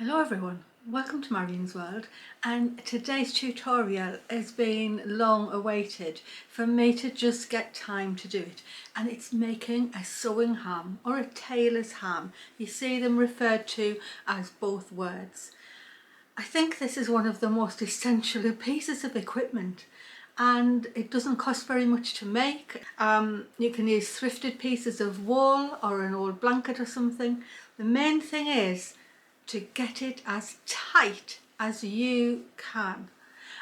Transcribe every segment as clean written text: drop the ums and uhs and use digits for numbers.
Hello everyone, welcome to Marion's World, and today's tutorial has been long awaited for me to just get time to do it, and it's making a sewing ham or a tailor's ham. You see them referred to as both words. I think this is one of the most essential pieces of equipment, and it doesn't cost very much to make. You can use thrifted pieces of wool or an old blanket or something. The main thing is to get it as tight as you can.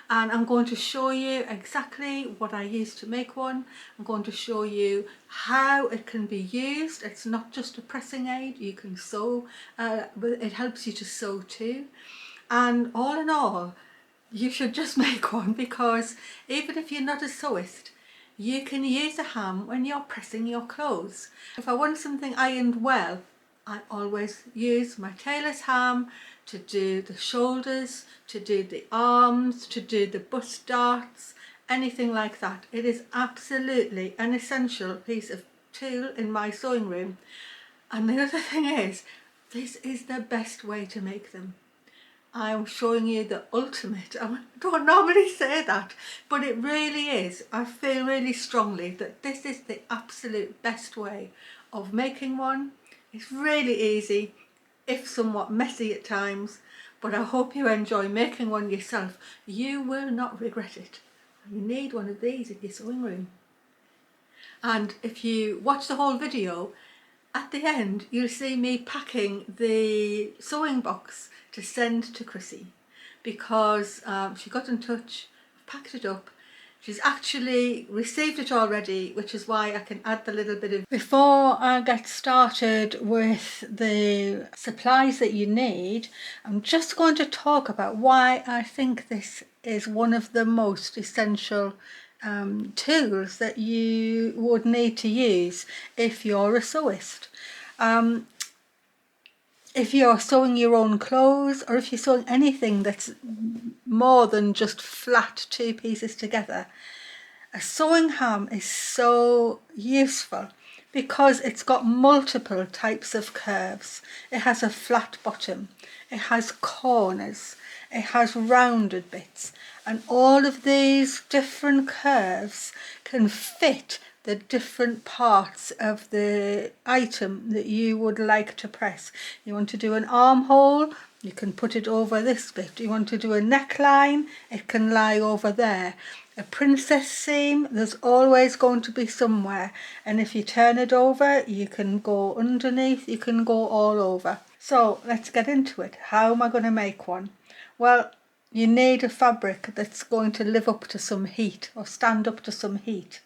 And I'm going to show you exactly what I use to make one. I'm going to show you how it can be used. It's not just a pressing aid, you can sew, but it helps you to sew too. And all in all, you should just make one, because even if you're not a sewist, you can use a ham when you're pressing your clothes. If I want something ironed well, I always use my tailor's ham to do the shoulders, to do the arms, to do the bust darts, anything like that. It is absolutely an essential piece of tool in my sewing room. And the other thing is, this is the best way to make them. I'm showing you the ultimate. I don't normally say that, but it really is. I feel really strongly that this is the absolute best way of making one. It's really easy, if somewhat messy at times, but I hope you enjoy making one yourself. You will not regret it. You need one of these in your sewing room. And if you watch the whole video, at the end you'll see me packing the sewing box to send to Chrissy, because she got in touch, packed it up. She's actually received it already, which is why I can add the little bit of... Before I get started with the supplies that you need, I'm just going to talk about why I think this is one of the most essential tools that you would need to use if you're a sewist. If you're sewing your own clothes, or if you're sewing anything that's more than just flat two pieces together, a sewing ham is so useful because it's got multiple types of curves. It has a flat bottom, it has corners, it has rounded bits, and all of these different curves can fit the different parts of the item that you would like to press. You want to do an armhole, you can put it over this bit. You want to do a neckline, it can lie over there. A princess seam, there's always going to be somewhere, and if you turn it over, you can go underneath, you can go all over. So let's get into it. How am I going to make one? Well, you need a fabric that's going to live up to some heat, or stand up to some heat.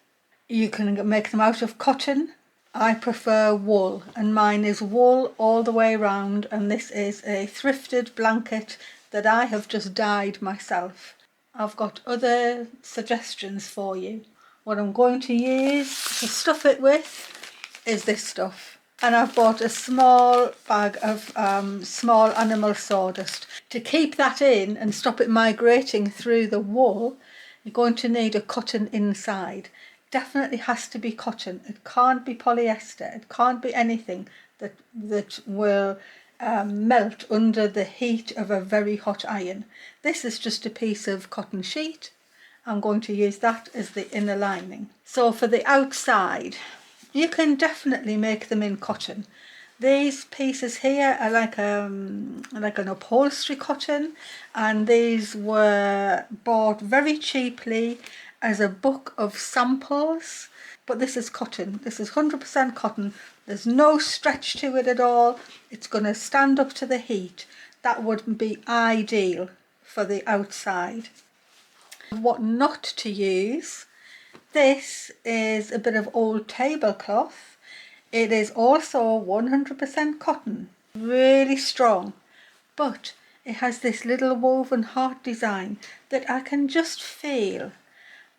You can make them out of cotton. I prefer wool, and mine is wool all the way around, and this is a thrifted blanket that I have just dyed myself. I've got other suggestions for you. What I'm going to use to stuff it with is this stuff, and I've bought a small bag of small animal sawdust. To keep that in and stop it migrating through the wool, you're going to need a cotton inside. Definitely has to be cotton. It can't be polyester. It can't be anything that will melt under the heat of a very hot iron. This is just a piece of cotton sheet. I'm going to use that as the inner lining. So for the outside, you can definitely make them in cotton. These pieces here are like an upholstery cotton, and these were bought very cheaply as a book of samples. But this is cotton. This is 100% cotton. There's no stretch to it at all. It's going to stand up to the heat. That would be ideal for the outside. What not to use. This is a bit of old tablecloth. It is also 100% cotton, really strong, but it has this little woven heart design that I can just feel.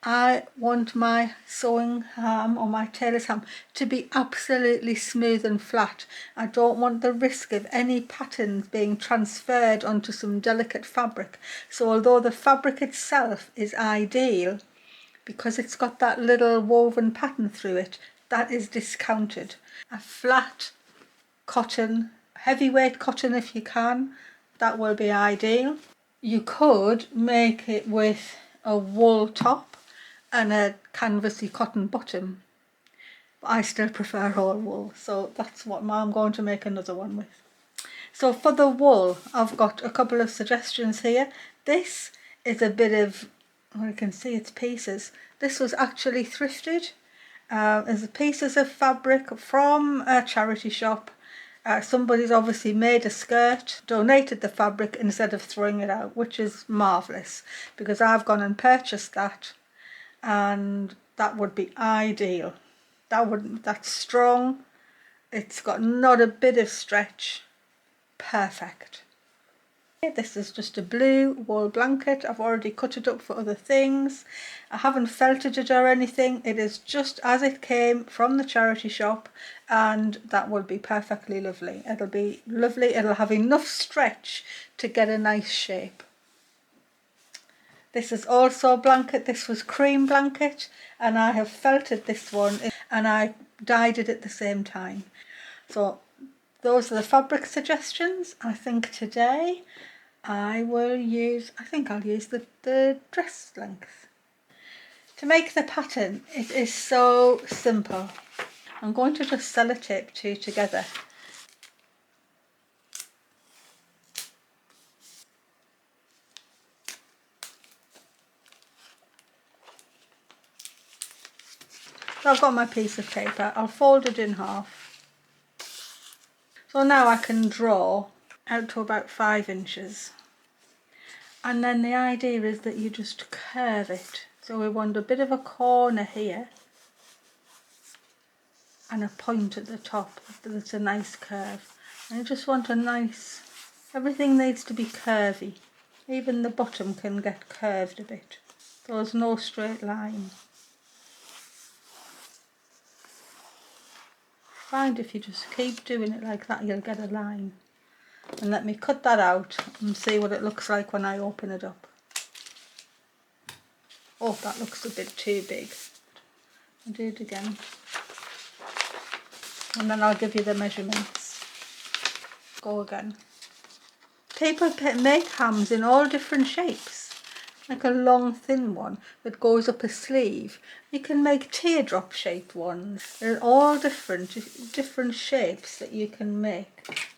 I want my sewing ham or my tailor's ham to be absolutely smooth and flat. I don't want the risk of any patterns being transferred onto some delicate fabric. So although the fabric itself is ideal, because it's got that little woven pattern through it, that is discounted. A flat cotton, heavyweight cotton if you can, That will be ideal. You could make it with a wool top and a canvasy cotton bottom. But I still prefer all wool, so that's what I'm going to make another one with. So for the wool, I've got a couple of suggestions here. This is a bit of, well, you can see it's pieces. This was actually thrifted. There's pieces of fabric from a charity shop. Somebody's obviously made a skirt, donated the fabric instead of throwing it out, which is marvellous, because I've gone and purchased that, and that would be ideal. That's strong. It's got not a bit of stretch. Perfect. This is just a blue wool blanket. I've already cut it up for other things. I haven't felted it or anything. It is just as it came from the charity shop, and that will be perfectly lovely. It'll be lovely. It'll have enough stretch to get a nice shape. This is also a blanket. This was cream blanket, and I have felted this one and I dyed it at the same time. So those are the fabric suggestions. I think today I'll use the dress length. To make the pattern, it is so simple. I'm going to just sellotape two together. So I've got my piece of paper. I'll fold it in half. So now I can draw out to about 5 inches. And then the idea is that you just curve it. So we want a bit of a corner here and a point at the top that's a nice curve. And you just want a nice, everything needs to be curvy. Even the bottom can get curved a bit. So there's no straight line. Find if you just keep doing it like that, you'll get a line. And let me cut that out and see what it looks like when I open it up. Oh, that looks a bit too big. I'll do it again. And then I'll give you the measurements. Go again. People make hams in all different shapes. Like a long thin one that goes up a sleeve. You can make teardrop shaped ones. They're all different shapes that you can make.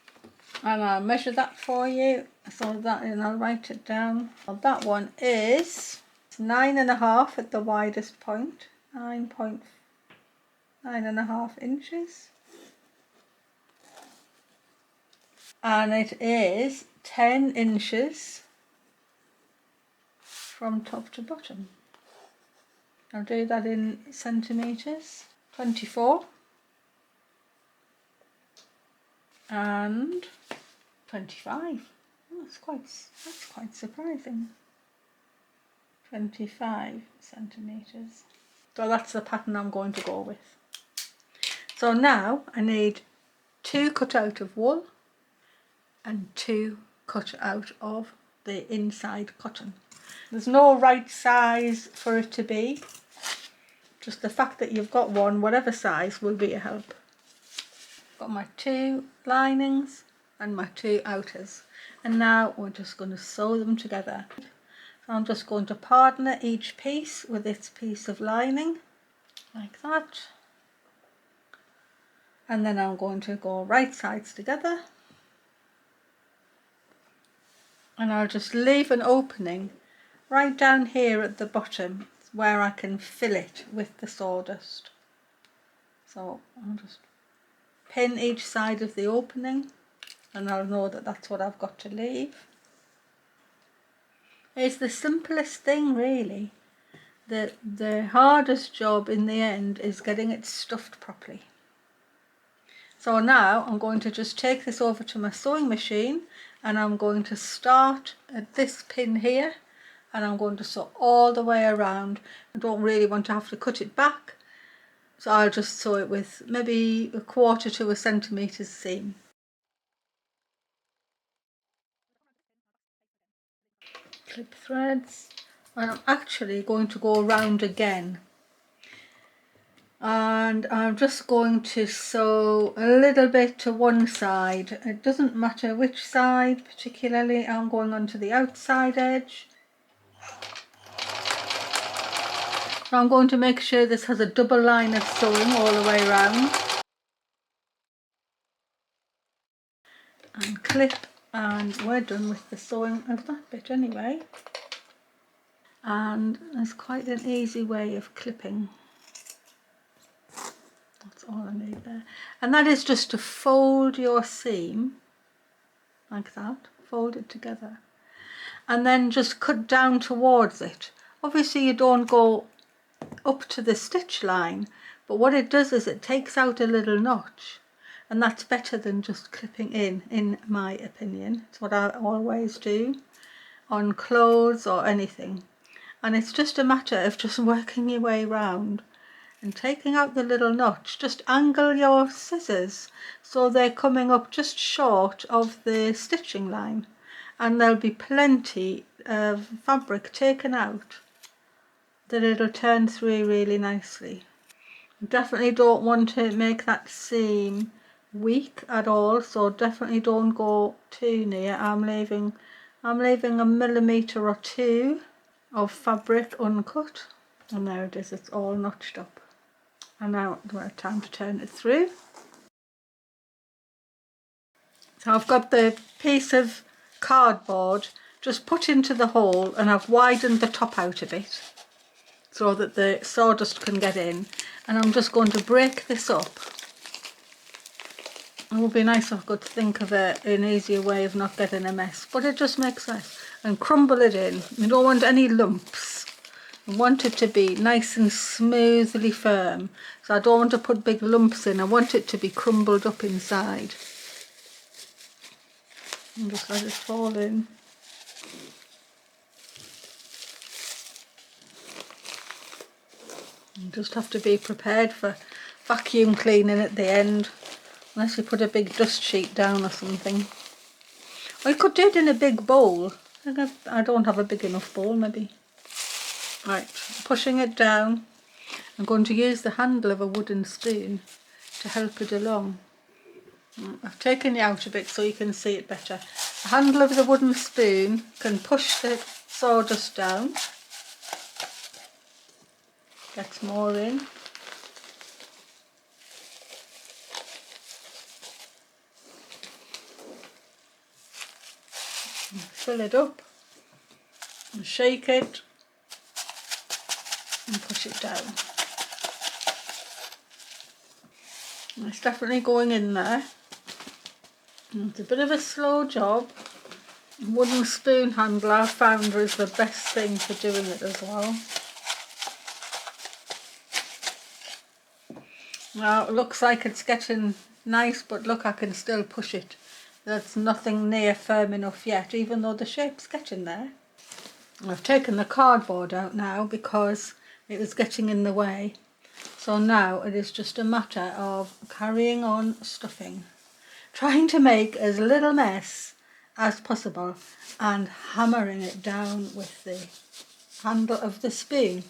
And I'll measure that for you, so that, and I'll write it down. Well, that one is 9.5 at the widest point, 9.5 inches, and it is 10 inches from top to bottom. I'll do that in centimetres. 24 and 25. Oh, that's quite surprising. 25 centimetres. So that's the pattern I'm going to go with. So now I need 2 cut out of wool and 2 cut out of the inside cotton. There's no right size for it to be. Just the fact that you've got one, whatever size, will be a help. Got my 2 linings and my 2 outers. And now we're just going to sew them together. So I'm just going to partner each piece with its piece of lining, like that. And then I'm going to go right sides together. And I'll just leave an opening right down here at the bottom where I can fill it with the sawdust. So I'll just pin each side of the opening and I'll know that that's what I've got to leave. It's the simplest thing really. The hardest job in the end is getting it stuffed properly. So now I'm going to just take this over to my sewing machine and I'm going to start at this pin here and I'm going to sew all the way around. I don't really want to have to cut it back, so I'll just sew it with maybe 1/4 to 1 centimetre seam. Clip threads, and I'm actually going to go around again. And I'm just going to sew a little bit to one side. It doesn't matter which side particularly. I'm going onto the outside edge. So I'm going to make sure this has a double line of sewing all the way around. And clip, and we're done with the sewing of that bit anyway. And there's quite an easy way of clipping. That's all I need there. And that is just to fold your seam like that, fold it together, and then just cut down towards it. Obviously you don't go up to the stitch line, but what it does is it takes out a little notch, and that's better than just clipping in my opinion. It's what I always do on clothes or anything. And it's just a matter of just working your way round and taking out the little notch. Just angle your scissors so they're coming up just short of the stitching line, and there'll be plenty of fabric taken out that it'll turn through really nicely. Definitely don't want to make that seam weak at all, so definitely don't go too near. I'm leaving a millimetre or two of fabric uncut, and there it is, it's all notched up. And now it's time to turn it through. So I've got the piece of cardboard just put into the hole, and I've widened the top out a bit so that the sawdust can get in, and I'm just going to break this up. It would be nice if I could think of an easier way of not getting a mess, but it just makes sense. And crumble it in. You don't want any lumps. I want it to be nice and smoothly firm, so I don't want to put big lumps in. I want it to be crumbled up inside. And just let it fall in. You just have to be prepared for vacuum cleaning at the end, unless you put a big dust sheet down or something. Or you could do it in a big bowl. I don't have a big enough bowl, maybe. Right, pushing it down. I'm going to use the handle of a wooden spoon to help it along. I've taken it out a bit so you can see it better. The handle of the wooden spoon can push the sawdust down. Gets more in. Fill it up and shake it and push it down. And it's definitely going in there. And it's a bit of a slow job. Wooden spoon handle I've found is the best thing for doing it as well. Now it looks like it's getting nice, but look, I can still push it. That's nothing near firm enough yet, even though the shape's getting there. I've taken the cardboard out now because it was getting in the way. So now it is just a matter of carrying on stuffing, trying to make as little mess as possible and hammering it down with the handle of the spoon.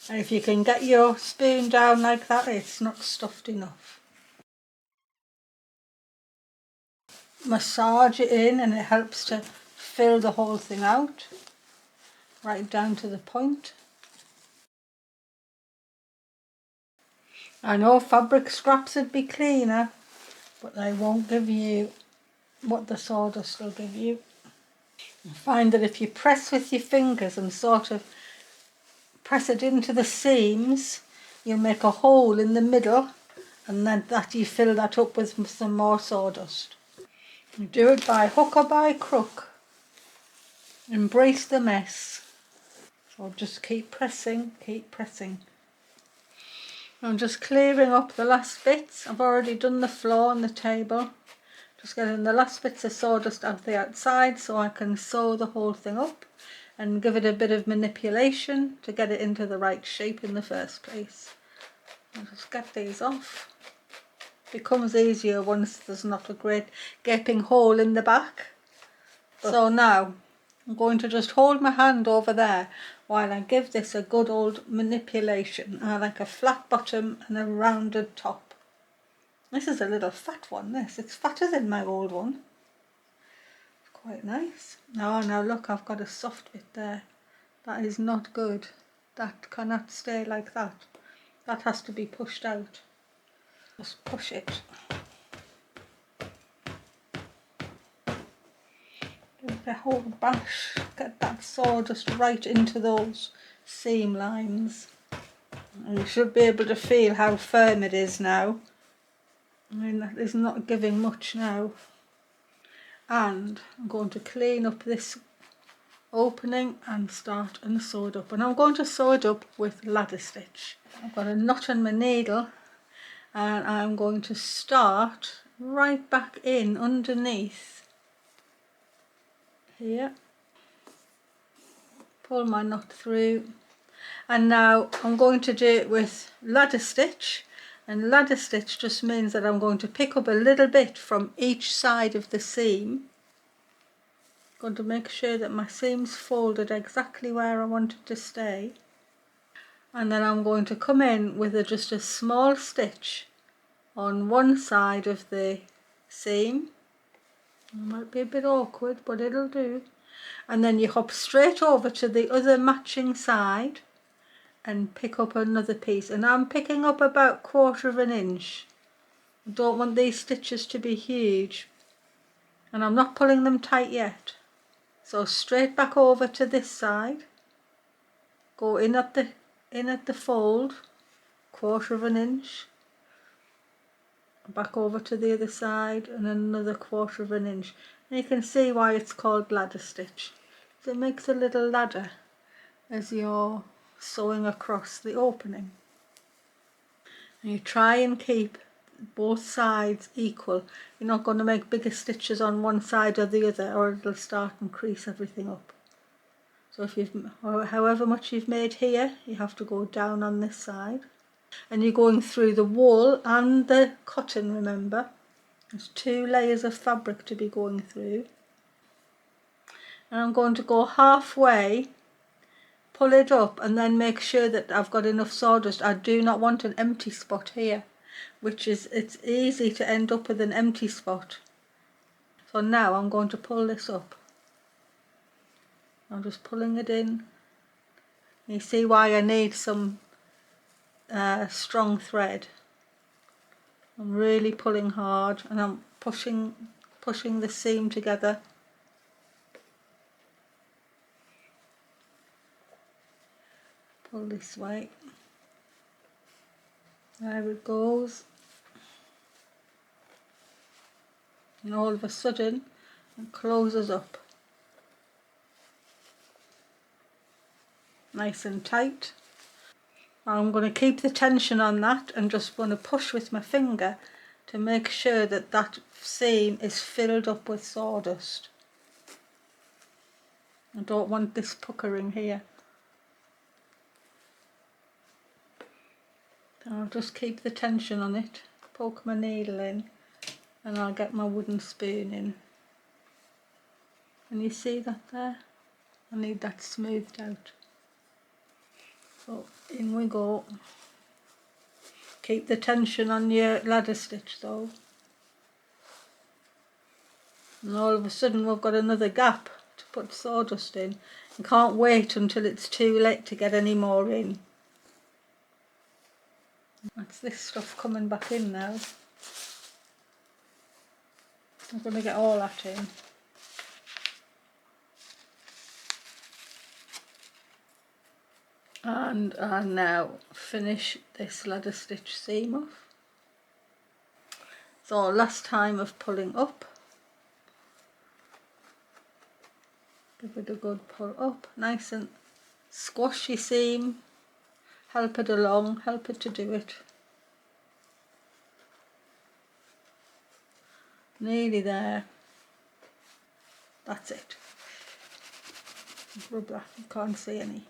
And if you can get your spoon down like that, it's not stuffed enough. Massage it in and it helps to fill the whole thing out, right down to the point. I know fabric scraps would be cleaner, but they won't give you what the sawdust will give you. I find that if you press with your fingers and sort of press it into the seams, you'll make a hole in the middle, and then you fill that up with some more sawdust. You do it by hook or by crook. Embrace the mess. So just keep pressing, keep pressing. I'm just clearing up the last bits. I've already done the floor and the table. Just getting the last bits of sawdust out the outside so I can sew the whole thing up and give it a bit of manipulation to get it into the right shape in the first place. I'll just get these off. Becomes easier once there's not a great gaping hole in the back. So now I'm going to just hold my hand over there while I give this a good old manipulation. I like a flat bottom and a rounded top. This is a little fat one, this. It's fatter than my old one. Quite nice. Oh, now look, I've got a soft bit there. That is not good. That cannot stay like that. That has to be pushed out. Just push it. Give it a whole bash. Get that sawdust right into those seam lines. And you should be able to feel how firm it is now. I mean, that is not giving much now. And I'm going to clean up this opening and start and sew it up. And I'm going to sew it up with ladder stitch. I've got a knot on my needle and I'm going to start right back in underneath here. Pull my knot through, and now I'm going to do it with ladder stitch. And ladder stitch just means that I'm going to pick up a little bit from each side of the seam. I'm going to make sure that my seam's folded exactly where I want it to stay. And then I'm going to come in with just a small stitch on one side of the seam. It might be a bit awkward, but it'll do. And then you hop straight over to the other matching side and pick up another piece. And I'm picking up about 1/4 inch. I don't want these stitches to be huge, and I'm not pulling them tight yet. So straight back over to this side, go in at the fold, 1/4 inch, back over to the other side and another 1/4 inch. And you can see why it's called ladder stitch. So it makes a little ladder as you're sewing across the opening. And you try and keep both sides equal. You're not going to make bigger stitches on one side or the other, or it'll start and crease everything up. So if however much you've made here, you have to go down on this side. And you're going through the wool and the cotton, remember. There's 2 layers of fabric to be going through. And I'm going to go halfway, pull it up, and then make sure that I've got enough sawdust. I do not want an empty spot here, it's easy to end up with an empty spot. So now I'm going to pull this up. I'm just pulling it in. You see why I need some strong thread. I'm really pulling hard, and I'm pushing the seam together. Pull this way. There it goes. And all of a sudden it closes up. Nice and tight. I'm going to keep the tension on that and just going to push with my finger to make sure that that seam is filled up with sawdust. I don't want this puckering here. I'll just keep the tension on it, poke my needle in, and I'll get my wooden spoon in. And you see that there? I need that smoothed out. So in we go. Keep the tension on your ladder stitch though. And all of a sudden we've got another gap to put sawdust in. You can't wait until it's too late to get any more in. That's this stuff coming back in now. I'm going to get all that in. And I now finish this ladder stitch seam off. So last time of pulling up. Give it a good pull up, nice and squash your seam. Help it along, help it to do it. Nearly there. That's it. Rub that, you can't see any.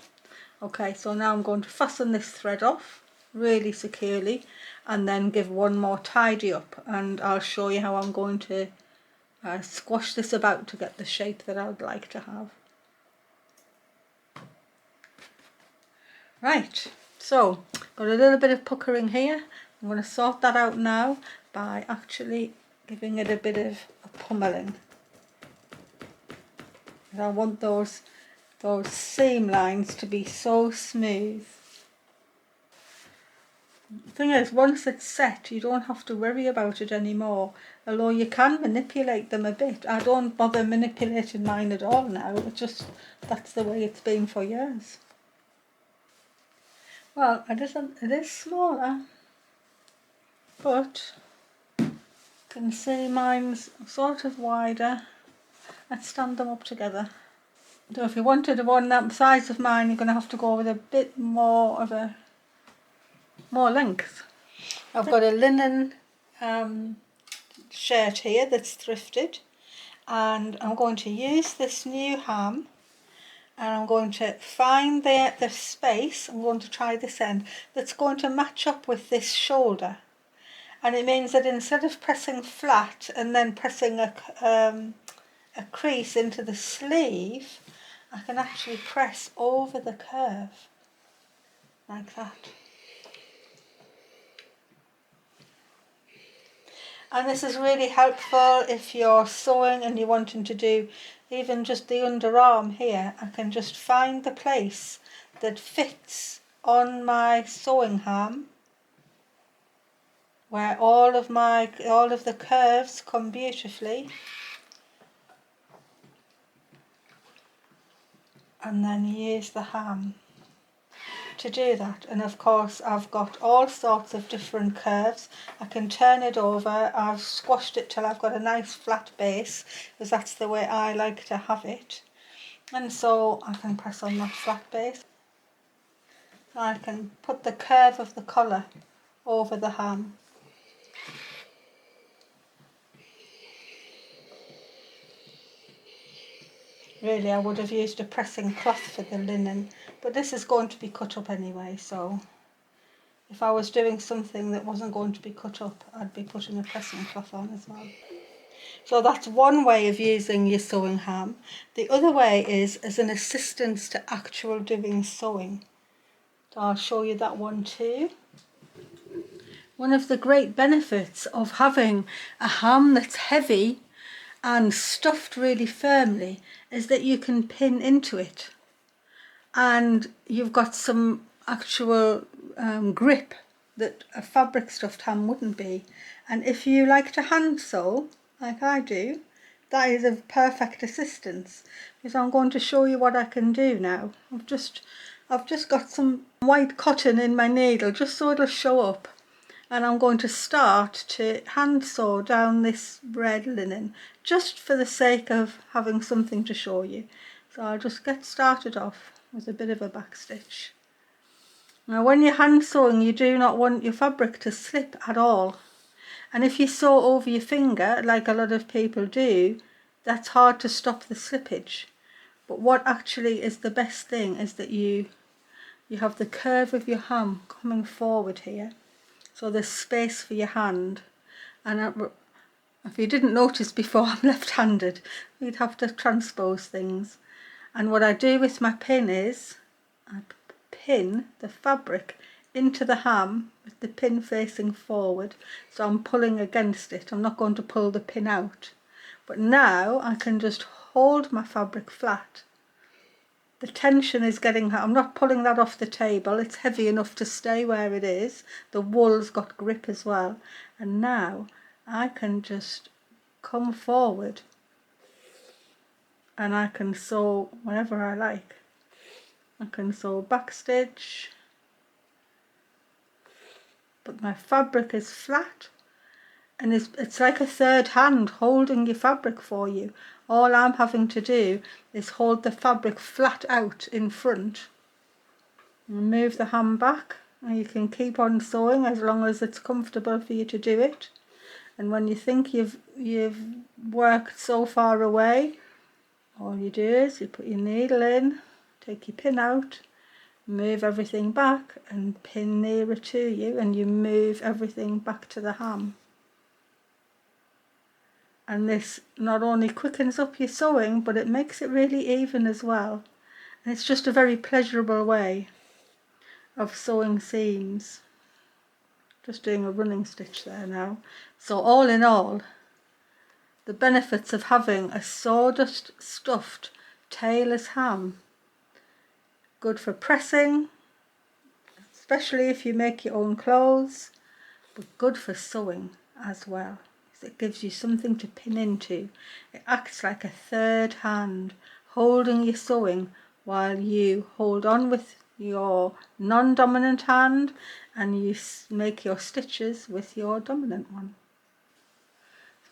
Okay, so now I'm going to fasten this thread off really securely and then give one more tidy up, and I'll show you how I'm going to squash this about to get the shape that I would like to have. Right, so got a little bit of puckering here. I'm going to sort that out now by actually giving it a bit of a pummeling. I want those seam lines to be so smooth. The thing is, once it's set, you don't have to worry about it anymore, although you can manipulate them a bit. I don't bother manipulating mine at all now, it's just, that's the way it's been for years. Well, it is smaller, but you can see mine's sort of wider. Let's stand them up together. So if you wanted one that size of mine, you're going to have to go with a bit more of a more length. I've got a linen shirt here that's thrifted, and I'm going to use this new ham, and I'm going to find the space. I'm going to try this end that's going to match up with this shoulder, and it means that instead of pressing flat and then pressing a crease into the sleeve, I can actually press over the curve like that. And this is really helpful if you're sewing and you're wanting to do even just the underarm here. I can just find the place that fits on my sewing ham where all of the curves come beautifully, and then use the ham to do that. And of course I've got all sorts of different curves. I can turn it over. I've squashed it till I've got a nice flat base, because that's the way I like to have it. And so I can press on that flat base. I can put the curve of the collar over the ham. Really, I would have used a pressing cloth for the linen, but this is going to be cut up anyway, so if I was doing something that wasn't going to be cut up, I'd be putting a pressing cloth on as well. So that's one way of using your sewing ham. The other way is as an assistance to actual doing sewing. So I'll show you that one too. One of the great benefits of having a ham that's heavy and stuffed really firmly is that you can pin into it, and you've got some actual grip that a fabric stuffed ham wouldn't be. And if you like to hand sew like I do, that is a perfect assistance, because I'm going to show you what I can do now. I've just got some white cotton in my needle just so it'll show up, and I'm going to start to hand sew down this red linen just for the sake of having something to show you. So I'll just get started off with a bit of a back stitch. Now when you're hand sewing, you do not want your fabric to slip at all, and if you sew over your finger like a lot of people do, that's hard to stop the slippage. But what actually is the best thing is that you have the curve of your ham coming forward here, so there's space for your hand. And if you didn't notice before, I'm left-handed. You'd have to transpose things. And what I do with my pin is I pin the fabric into the ham with the pin facing forward, so I'm pulling against it. I'm not going to pull the pin out, but now I can just hold my fabric flat. The tension is getting, I'm not pulling that off the table, it's heavy enough to stay where it is. The wool's got grip as well, and now I can just come forward and I can sew whenever I like. I can sew back stitch, but my fabric is flat, and it's like a third hand holding your fabric for you. All I'm having to do is hold the fabric flat out in front and move the ham back, and you can keep on sewing as long as it's comfortable for you to do it. And when you think you've worked so far away, all you do is you put your needle in, take your pin out, move everything back and pin nearer to you, and you move everything back to the ham. And this not only quickens up your sewing, but it makes it really even as well. And it's just a very pleasurable way. of sewing seams. Just doing a running stitch there now. So all in all, the benefits of having a sawdust stuffed tailor's ham. Good for pressing, especially if you make your own clothes, but good for sewing as well. It gives you something to pin into. It acts like a third hand, holding your sewing while you hold on with your non-dominant hand and you make your stitches with your dominant one.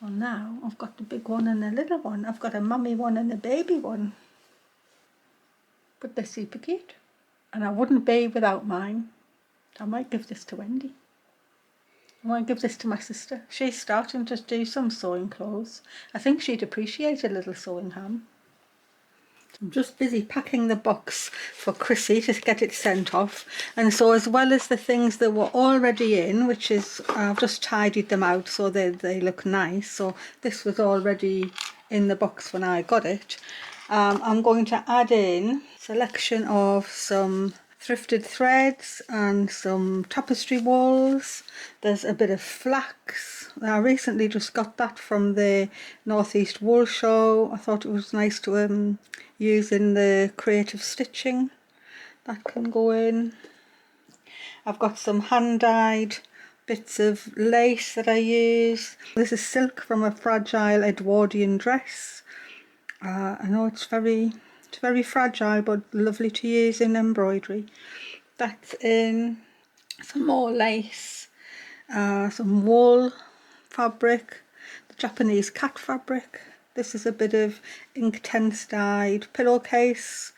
So now I've got the big one and the little one. I've got a mummy one and a baby one. But they're super cute. And I wouldn't be without mine. I might give this to Wendy. I might give this to my sister. She's starting to do some sewing clothes. I think she'd appreciate a little sewing ham. I'm just busy packing the box for Chrissy to get it sent off. And so as well as the things that were already in, which is, I've just tidied them out so they look nice. So this was already in the box when I got it. I'm going to add in a selection of some thrifted threads and some tapestry walls. There's a bit of flax. I recently just got that from the Northeast Wool Show. I thought it was nice to use in the creative stitching. That can go in. I've got some hand-dyed bits of lace that I use. This is silk from a fragile Edwardian dress. I know it's very fragile but lovely to use in embroidery. That's in. Some more lace, some wool fabric, the Japanese cat fabric. This is a bit of Inktense dyed pillowcase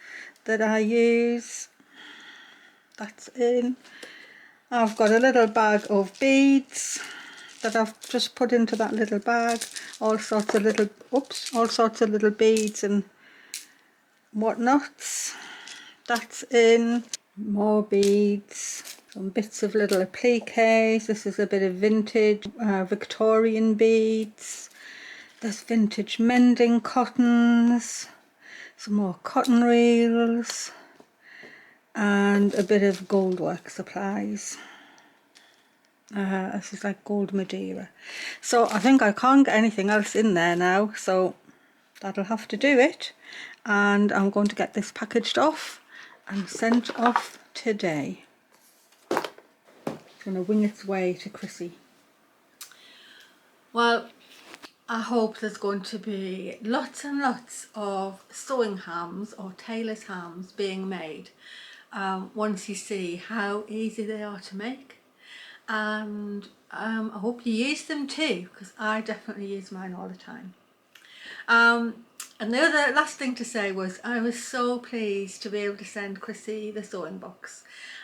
that I use. That's in. I've got a little bag of beads that I've just put into that little bag. All sorts of little beads and whatnots. That's in. More beads. Some bits of little appliques. This is a bit of vintage Victorian beads. There's vintage mending cottons. Some more cotton reels. And a bit of gold work supplies. This is like gold Madeira. So I think I can't get anything else in there now, so that'll have to do it. And I'm going to get this packaged off and sent off today. It's going to wing its way to Chrissy. Well, I hope there's going to be lots and lots of sewing hams or tailor's hams being made once you see how easy they are to make. And I hope you use them too, because I definitely use mine all the time. And the other last thing to say was I was so pleased to be able to send Chrissy the sewing box,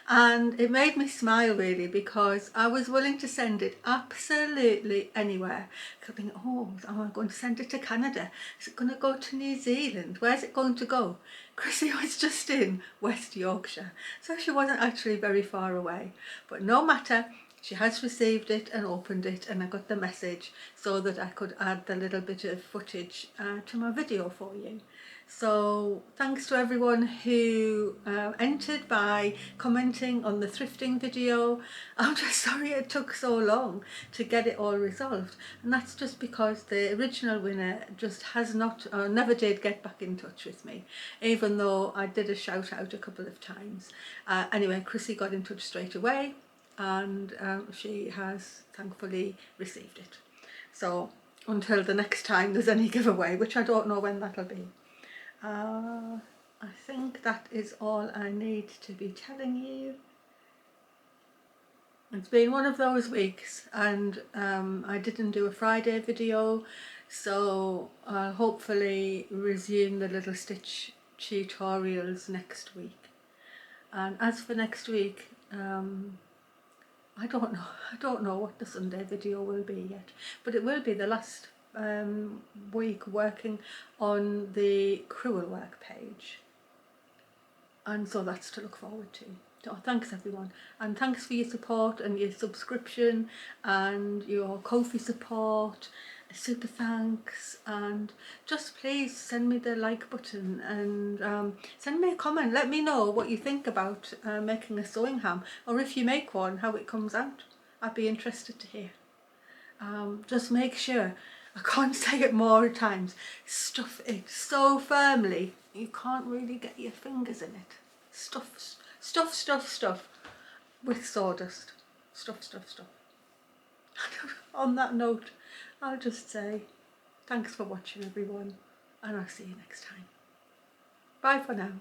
and it made me smile really, because I was willing to send it absolutely anywhere. I think, oh, am I going to send it to Canada? Is it going to go to New Zealand? Where's it going to go? Chrissy was just in West Yorkshire, so she wasn't actually very far away, but no matter. She has received it and opened it, and I got the message so that I could add the little bit of footage to my video for you. So thanks to everyone who entered by commenting on the thrifting video. I'm just sorry it took so long to get it all resolved, and that's just because the original winner just has not, never did get back in touch with me, even though I did a shout out a couple of times. Anyway, Chrissy got in touch straight away, and she has thankfully received it. So until the next time there's any giveaway, which I don't know when that'll be, I think that is all I need to be telling you. It's been one of those weeks, and I didn't do a Friday video, so I'll hopefully resume the little stitch tutorials next week. And as for next week, I don't know what the Sunday video will be yet, but it will be the last week working on the crewel work page, and so that's to look forward to. So thanks everyone, and thanks for your support and your subscription and your Ko-fi support a super thanks, and just please send me the like button, and send me a comment. Let me know what you think about making a sewing ham, or if you make one, how it comes out. I'd be interested to hear. Just make sure, I can't say it more times, stuff it so firmly you can't really get your fingers in it. Stuff, stuff, stuff, stuff with sawdust. Stuff, stuff, stuff. On that note, I'll just say thanks for watching, everyone, and I'll see you next time. Bye for now.